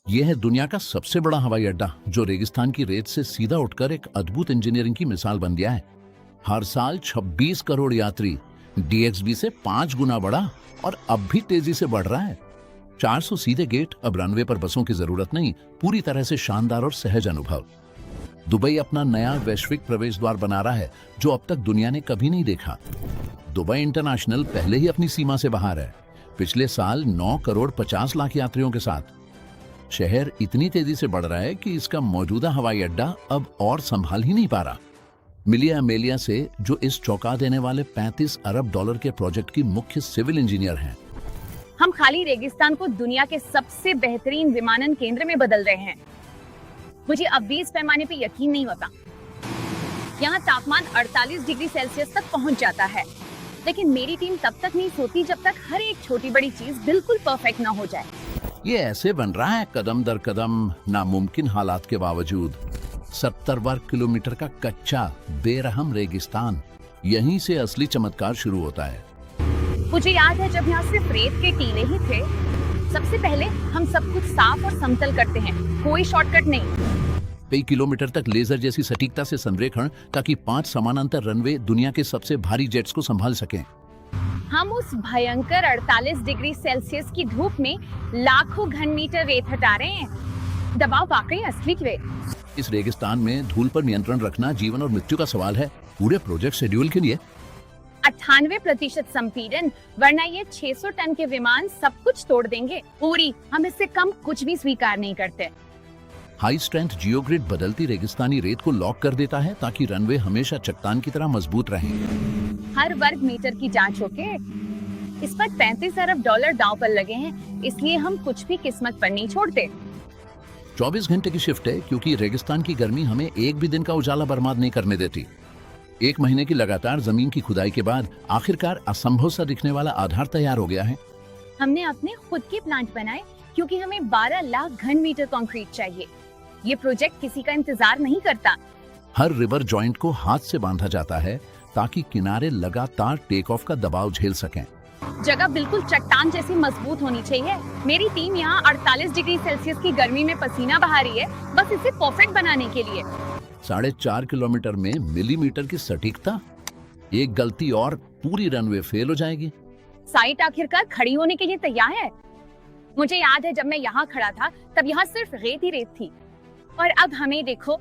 यह है दुनिया का सबसे बड़ा हवाई अड्डा जो रेगिस्तान की रेत से सीधा उठकर एक अद्भुत इंजीनियरिंग की मिसाल बन गया है। हर साल 26 करोड़ यात्री, डीएक्सबी से 5 गुना बढ़ा और अब भी तेजी से बढ़ रहा है। 400 सीधे गेट, अब रनवे पर बसों की जरूरत नहीं, पूरी तरह से शानदार और सहज अनुभव। दुबई अपना नया वैश्विक प्रवेश द्वार बना रहा है जो अब तक दुनिया ने कभी नहीं देखा। दुबई इंटरनेशनल पहले ही अपनी सीमा से बाहर है, पिछले साल 9 करोड़ 50 लाख यात्रियों के साथ। शहर इतनी तेजी से बढ़ रहा है कि इसका मौजूदा हवाई अड्डा अब और संभाल ही नहीं पा रहा। मिलिया अमेलिया से जो इस चौंका देने वाले 35 अरब डॉलर के प्रोजेक्ट की मुख्य सिविल इंजीनियर हैं। हम खाली रेगिस्तान को दुनिया के सबसे बेहतरीन विमानन केंद्र में बदल रहे हैं। मुझे अब भी इस पैमाने पे यकीन नहीं होता। यहाँ तापमान 48 डिग्री सेल्सियस तक पहुँच जाता है, लेकिन मेरी टीम तब तक नहीं सोती जब तक हर एक छोटी बड़ी चीज बिल्कुल परफेक्ट ना हो जाए। ये ऐसे बन रहा है कदम दर कदम, नामुमकिन हालात के बावजूद। 70 वर्ग किलोमीटर का कच्चा बेरहम रेगिस्तान, यहीं से असली चमत्कार शुरू होता है। मुझे याद है जब यहाँ सिर्फ रेत के टीले ही थे। सबसे पहले हम सब कुछ साफ और समतल करते हैं, कोई शॉर्टकट नहीं। कई किलोमीटर तक लेजर जैसी सटीकता से संरेखण, ताकि 5 समानांतर रनवे दुनिया के सबसे भारी जेट्स को संभाल सकें। हम उस भयंकर 48 डिग्री सेल्सियस की धूप में लाखों घन मीटर रेत हटा रहे हैं। दबाव वाकई असली रेत। इस रेगिस्तान में धूल पर नियंत्रण रखना जीवन और मृत्यु का सवाल है, पूरे प्रोजेक्ट शेड्यूल के लिए। 98% संपीड़न, वरना ये 600 टन के विमान सब कुछ तोड़ देंगे। पूरी, हम इससे कम कुछ भी स्वीकार नहीं करते। हाई स्ट्रेंथ जियोग्रिड बदलती रेगिस्तानी रेत को लॉक कर देता है ताकि रनवे हमेशा चट्टान की तरह मजबूत रहे। हर वर्ग मीटर की जांच होके इस पर 35 अरब डॉलर दांव पर लगे हैं, इसलिए हम कुछ भी किस्मत पर नहीं छोड़ते। 24 घंटे की शिफ्ट है क्योंकि रेगिस्तान की गर्मी हमें एक भी दिन का उजाला बर्बाद नहीं करने देती। 1 महीने की लगातार जमीन की खुदाई के बाद आखिरकार असंभव सा दिखने वाला आधार तैयार हो गया है। हमने अपने खुद के प्लांट बनाए क्योंकि हमें 12 लाख घन मीटर कंक्रीट चाहिए। ये प्रोजेक्ट किसी का इंतजार नहीं करता। हर रिवर जॉइंट को हाथ से बांधा जाता है ताकि किनारे लगातार टेक ऑफ का दबाव झेल सकें। जगह बिल्कुल चट्टान जैसी मजबूत होनी चाहिए। मेरी टीम यहाँ 48 डिग्री सेल्सियस की गर्मी में पसीना बहा रही है, बस इसे परफेक्ट बनाने के लिए। 4.5 किलोमीटर में मिलीमीटर की सटीकता, एक गलती और पूरी रनवे फेल हो जाएगी। साइट आखिरकार खड़ी होने के लिए तैयार है। मुझे याद है जब मैं यहाँ खड़ा था तब यहाँ सिर्फ रेत ही रेत थी, और अब हमें देखो।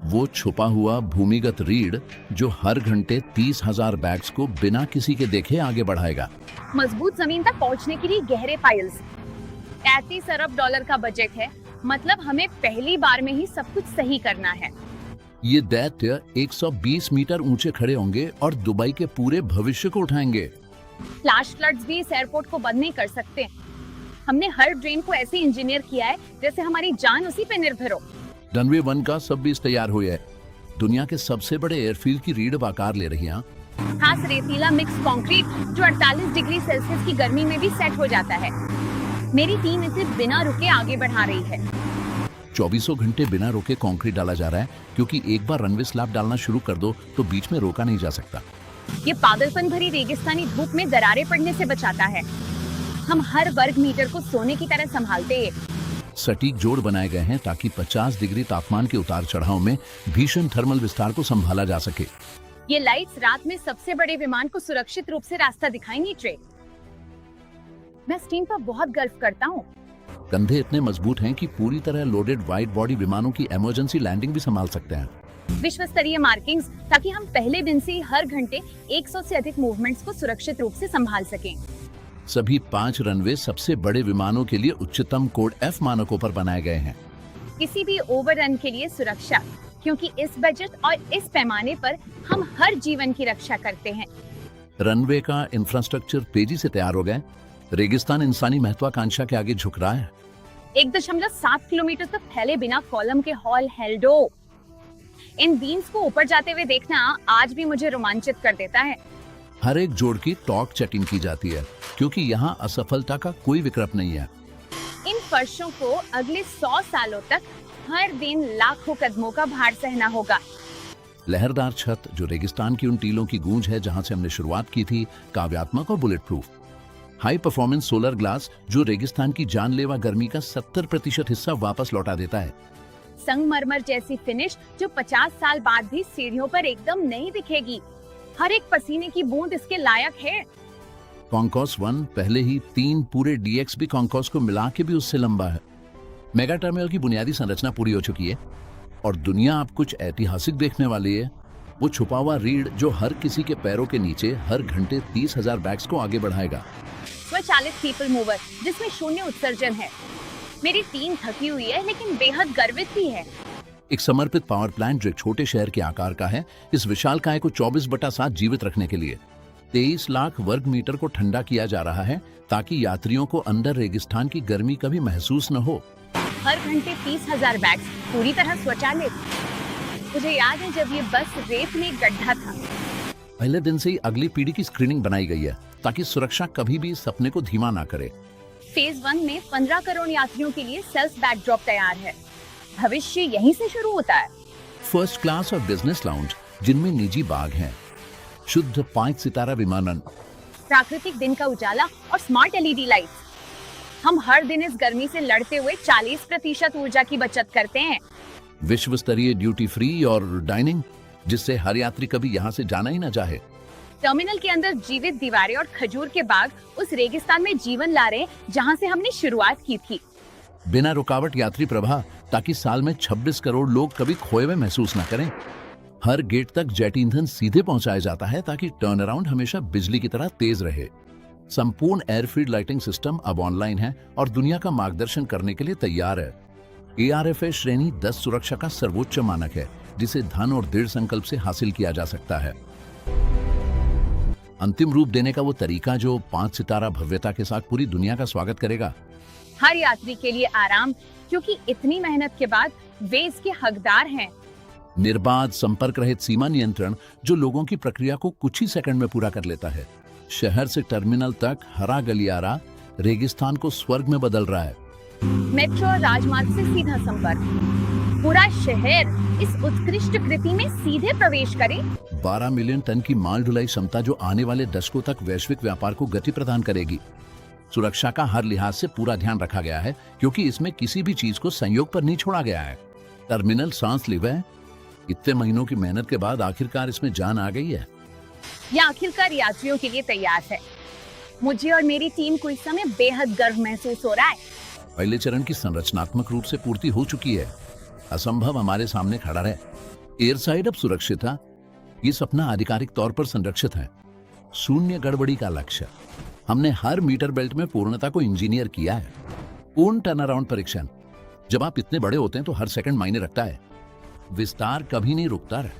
वो छुपा हुआ भूमिगत रीढ़ जो हर घंटे 30,000 बैग्स को बिना किसी के देखे आगे बढ़ाएगा। मजबूत जमीन तक पहुँचने के लिए गहरे पाइल्स। 35 अरब डॉलर का बजट है, मतलब हमें पहली बार में ही सब कुछ सही करना है। ये दैत्य 120 मीटर ऊंचे खड़े होंगे और दुबई के पूरे भविष्य को उठाएंगे। फ्लैश फ्लड्स भी इस एयरपोर्ट को बंद नहीं कर सकते। हमने हर ड्रेन को ऐसे इंजीनियर किया है जैसे हमारी जान उसी पे निर्भर हो। रनवे 1 का सब बीस तैयार हुआ है। दुनिया के सबसे बड़े एयरफील्ड की रीढ़ अब आकार ले रही है। खास रेतीला मिक्स कंक्रीट जो 48 डिग्री सेल्सियस की गर्मी में भी सेट हो जाता है। मेरी टीम इसे बिना रुके आगे बढ़ा रही है। 24 घंटे बिना रोके कंक्रीट डाला जा रहा है क्योंकि एक बार रनवे स्लैब डालना शुरू कर दो तो बीच में रोका नहीं जा सकता। ये पागलपन भरी रेगिस्तानी धूप में दरारें पड़ने से बचाता है। हम हर वर्ग मीटर को सोने की तरह संभालते हैं। सटीक जोड़ बनाए गए हैं ताकि 50 डिग्री तापमान के उतार चढ़ाव में भीषण थर्मल विस्तार को संभाला जा सके। ये लाइट्स रात में सबसे बड़े विमान को सुरक्षित रूप से रास्ता दिखाएंगी। ट्रे, मैं इस टीम पर बहुत गर्व करता हूँ। कंधे इतने मजबूत हैं कि पूरी तरह लोडेड वाइड बॉडी विमानों की इमरजेंसी लैंडिंग भी संभाल सकते हैं। विश्व स्तरीय मार्किंग्स ताकि हम पहले दिन से हर घंटे 100 से अधिक मूवमेंट्स को सुरक्षित रूप से संभाल सकें। सभी 5 रनवे सबसे बड़े विमानों के लिए उच्चतम कोड F मानकों पर बनाए गए हैं। किसी भी ओवररन के लिए सुरक्षा, क्योंकि इस बजट और इस पैमाने पर हम हर जीवन की रक्षा करते हैं। रनवे का इंफ्रास्ट्रक्चर तेजी से तैयार हो गया। रेगिस्तान इंसानी महत्वाकांक्षा के आगे झुक रहा है। 1.7 किलोमीटर तक फैले बिना कॉलम के हॉल हेल्डो। इन बीम्स को ऊपर जाते हुए देखना आज भी मुझे रोमांचित कर देता है। हर एक जोड़ की टॉर्क चेकिंग की जाती है क्योंकि यहाँ असफलता का कोई विकल्प नहीं है। इन फर्शों को अगले 100 सालों तक हर दिन लाखों कदमों का भार सहना होगा। लहरदार छत जो रेगिस्तान की उन टीलों की गूंज है जहां से हमने शुरुआत की थी, काव्यात्मक और bullet proof. High performance solar glass जो रेगिस्तान की जानलेवा गर्मी का 70% हिस्सा वापस लौटा देता है। संगमरमर जैसी फिनिश जो 50 साल बाद भी सीढ़ियों पर एकदम नहीं दिखेगी। हर एक पसीने की बूंद इसके लायक है। कॉन्कॉर्स 1 पहले ही 3 पूरे DXB कॉन्कॉर्स को मिला के भी उससे लंबा है। मेगा टर्मिनल की बुनियादी संरचना पूरी हो चुकी है और दुनिया अब कुछ ऐतिहासिक देखने वाली है। वो छुपा हुआ रीढ़ जो हर किसी के पैरों के नीचे हर घंटे 30,000 बैग्स को आगे बढ़ाएगा। स्वचालित पीपल मूवर जिसमें शून्य उत्सर्जन है। मेरी टीम थकी हुई है लेकिन बेहद गर्वित भी है। एक समर्पित पावर प्लांट जो एक छोटे शहर के आकार का है, इस विशालकाय को 24/7 जीवित रखने के लिए 23 लाख वर्ग मीटर को ठंडा किया जा रहा है ताकि यात्रियों को अंदर रेगिस्तान की गर्मी कभी महसूस न हो। हर घंटे 30,000 बैग्स पूरी तरह स्वचालित। मुझे याद है जब ये बस रेत में एक गड्ढा था। पहले दिन से ही अगली पीढ़ी की स्क्रीनिंग बनाई गई है ताकि सुरक्षा कभी भी इस सपने को धीमा ना करे। फेज 1 में 15 करोड़ यात्रियों के लिए सेल्फ बैकड्रॉप तैयार है। भविष्य यहीं से शुरू होता है। फर्स्ट क्लास और बिजनेस लाउंज जिनमें निजी बाग हैं, शुद्ध 5 सितारा विमानन, प्राकृतिक दिन का उजाला और स्मार्ट LED लाइट्स। हम हर दिन इस गर्मी से लड़ते हुए 40% ऊर्जा की बचत करते हैं। विश्व स्तरीय ड्यूटी फ्री और डाइनिंग जिससे हर यात्री कभी यहाँ से जाना ही ना चाहे। टर्मिनल के अंदर जीवित दीवारें और खजूर के बाग उस रेगिस्तान में जीवन ला रहे हैं जहाँ से हमने शुरुआत की थी। बिना रुकावट यात्री प्रवाह ताकि साल में 26 करोड़ लोग कभी खोए हुए महसूस ना करें। हर गेट तक जेट ईंधन सीधे पहुंचाया जाता है ताकि टर्न अराउंड हमेशा बिजली की तरह तेज रहे। संपूर्ण एयरफील्ड लाइटिंग सिस्टम अब ऑनलाइन है और दुनिया का मार्गदर्शन करने के लिए तैयार है। ARFA श्रेणी 10 सुरक्षा का सर्वोच्च मानक है जिसे धन और दृढ़ संकल्प से हासिल किया जा सकता है। अंतिम रूप देने का वो तरीका जो 5 सितारा भव्यता के साथ पूरी दुनिया का स्वागत करेगा। हर यात्री के लिए आराम, क्योंकि इतनी मेहनत के बाद वे इसके हकदार हैं। निर्बाध संपर्क रहित सीमा नियंत्रण जो लोगों की प्रक्रिया को कुछ ही सेकंड में पूरा कर लेता है। शहर से टर्मिनल तक हरा गलियारा रेगिस्तान को स्वर्ग में बदल रहा है। मेट्रो और राजमार्ग से सीधा संपर्क। पूरा शहर इस उत्कृष्ट कृति में सीधे प्रवेश करे। 12 मिलियन टन की माल ढुलाई क्षमता जो आने वाले दशकों तक वैश्विक व्यापार को गति प्रदान करेगी। सुरक्षा का हर लिहाज से पूरा ध्यान रखा गया है क्योंकि इसमें किसी भी चीज को संयोग पर नहीं छोड़ा गया है। टर्मिनल सांस लिवे है। इतने महीनों की मेहनत के बाद आखिरकार इसमें जान आ गई है। यह आखिरकार यात्रियों के लिए तैयार है। मुझे और मेरी टीम को इस समय बेहद गर्व महसूस हो रहा है। पहले चरण की संरचनात्मक रूप से पूर्ति हो चुकी है। असंभव हमारे सामने खड़ा है। एयर साइड अब सुरक्षित है। ये सपना आधिकारिक तौर पर संरक्षित है। शून्य गड़बड़ी का लक्ष्य। हमने हर मीटर बेल्ट में पूर्णता को इंजीनियर किया है। पूर्ण टर्न अराउंड परीक्षण। जब आप इतने बड़े होते हैं तो हर सेकंड मायने रखता है। विस्तार कभी नहीं रुकता है।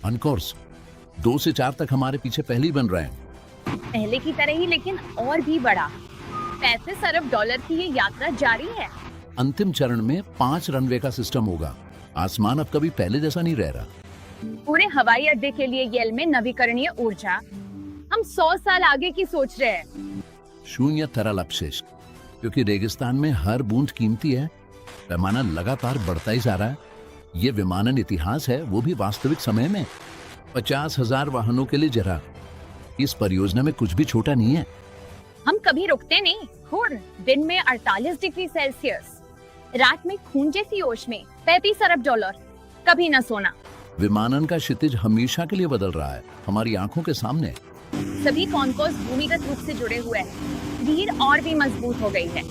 अनकोर्स 2 से 4 तक हमारे पीछे पहले ही बन रहे हैं। पहले की तरह ही लेकिन और भी बड़ा। $35 अरब की ये यात्रा जारी है। अंतिम चरण में 5 रनवे का सिस्टम होगा। आसमान अब कभी पहले जैसा नहीं रह रहा। पूरे हवाई अड्डे के लिए येल में नवीकरणीय ऊर्जा। हम 100 साल आगे की सोच रहे हैं। शून्य तरल अपशिष्ट, क्योंकि रेगिस्तान में हर बूंद कीमती है। पैमाना लगातार बढ़ता ही जा रहा है। ये विमानन इतिहास है, वो भी वास्तविक समय में। 50,000 वाहनों के लिए जरा। इस परियोजना में कुछ भी छोटा नहीं है। हम कभी रुकते नहीं। हुर, दिन में 48 डिग्री सेल्सियस, रात में खून जैसी ओश में $35 अरब, कभी न सोना। विमानन का क्षितिज हमेशा के लिए बदल रहा है, हमारी आंखों के सामने। सभी कॉन्कोर्स भूमिगत रूप से जुड़े हुए हैं। रीढ़ और भी मजबूत हो गई है।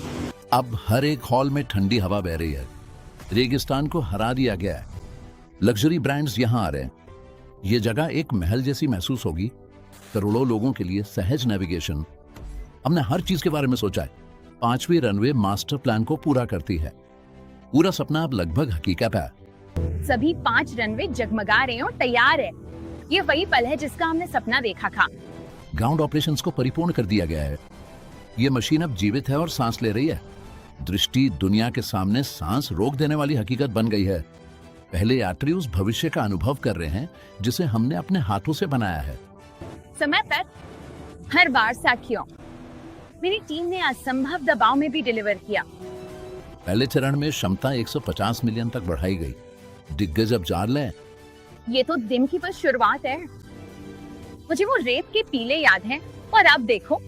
अब हर एक हॉल में ठंडी हवा बह रही है। रेगिस्तान को हरा दिया गया है। लग्जरी ब्रांड्स यहाँ आ रहे हैं। ये जगह एक महल जैसी महसूस होगी। करोड़ों लोगों के लिए सहज नेविगेशन। हमने हर चीज के बारे में सोचा है। 5वीं रनवे मास्टर प्लान को पूरा करती है। पूरा सपना अब लगभग हकीकत है। सभी 5 रनवे जगमगा रहे हैं और तैयार है। ये वही पल है जिसका हमने सपना देखा था। ग्राउंड ऑपरेशंस को परिपूर्ण कर दिया गया है। ये मशीन अब जीवित है और सांस ले रही है। दृष्टि दुनिया के सामने सांस रोक देने वाली हकीकत बन गई है। पहले यात्री उस भविष्य का अनुभव कर रहे हैं जिसे हमने अपने हाथों से बनाया है। समय पर, हर बार साखियों। मेरी टीम ने असंभव दबाव में भी डिलीवर किया। पहले चरण में क्षमता 150 मिलियन तक बढ़ाई गई। दिग्गज अब जान लें। ये तो दिन की बस शुरुआत है। मुझे वो रेत के पीले याद हैं और अब देखो,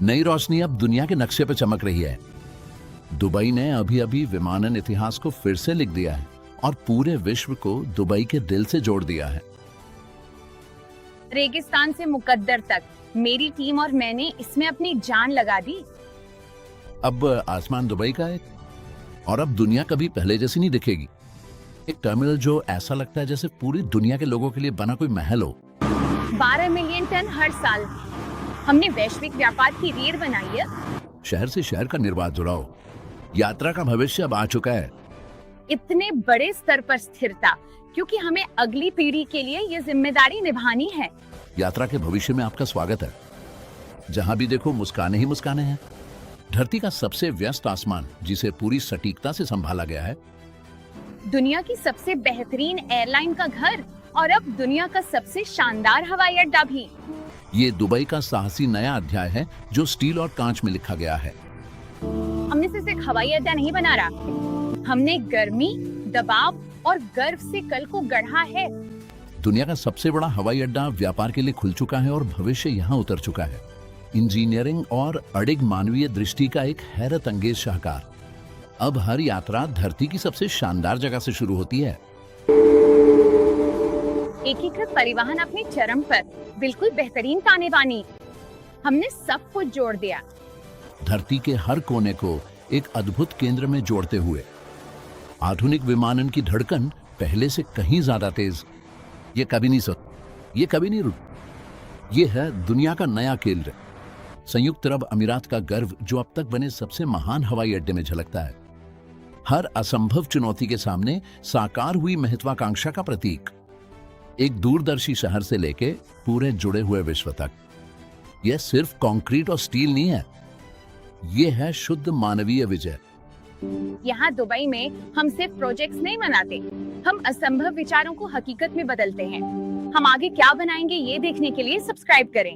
नई रोशनी अब दुनिया के नक्शे पर चमक रही है। दुबई ने अभी अभी विमानन इतिहास को फिर से लिख दिया है और पूरे विश्व को दुबई के दिल से जोड़ दिया है। रेगिस्तान से मुकद्दर तक मेरी टीम और मैंने इसमें अपनी जान लगा दी। अब आसमान दुबई का है और अब दुनिया कभी पहले जैसी नहीं दिखेगी। एक टर्मिनल जो ऐसा लगता है जैसे पूरी दुनिया के लोगों के लिए बना कोई महल हो। 12 मिलियन टन हर साल। हमने वैश्विक व्यापार की रीढ़ बनाई है। शहर से शहर का निर्बाध जुड़ाव। यात्रा का भविष्य अब आ चुका है। इतने बड़े स्तर पर स्थिरता, क्योंकि हमें अगली पीढ़ी के लिए ये जिम्मेदारी निभानी है। यात्रा के भविष्य में आपका स्वागत है। जहां भी देखो मुस्काने ही मुस्काने हैं। धरती का सबसे व्यस्त आसमान जिसे पूरी सटीकता से संभाला गया है। दुनिया की सबसे बेहतरीन एयरलाइन का घर और अब दुनिया का सबसे शानदार हवाई अड्डा भी। ये दुबई का साहसी नया अध्याय है जो स्टील और कांच में लिखा गया है। हमने सिर्फ एक हवाई अड्डा नहीं बना रहा, हमने गर्मी, दबाव और गर्व से कल को गढ़ा है। दुनिया का सबसे बड़ा हवाई अड्डा व्यापार के लिए खुल चुका है और भविष्य यहाँ उतर चुका है। इंजीनियरिंग और अडिग मानवीय दृष्टि का एक हैरत अंगेज शाहकार। अब हर यात्रा धरती की सबसे शानदार जगह से शुरू होती है। एकीकृत परिवहन अपने चरम पर, बिल्कुल बेहतरीन ताने बानी। हमने सब कुछ जोड़ दिया। धरती के हर कोने को एक अद्भुत केंद्र में जोड़ते हुए आधुनिक विमानन की धड़कन पहले से कहीं ज्यादा तेज। ये कभी नहीं रुक। ये है दुनिया का नया केंद्र, संयुक्त अरब अमीरात का गर्व, जो अब तक बने सबसे महान हवाई अड्डे में झलकता है। हर असंभव चुनौती के सामने साकार हुई महत्वाकांक्षा का प्रतीक। एक दूरदर्शी शहर से लेके पूरे जुड़े हुए विश्व तक। यह सिर्फ कंक्रीट और स्टील नहीं है, यह है शुद्ध मानवीय विजय। यहाँ दुबई में हम सिर्फ प्रोजेक्ट्स नहीं बनाते, हम असंभव विचारों को हकीकत में बदलते हैं। हम आगे क्या बनाएंगे ये देखने के लिए सब्सक्राइब करें।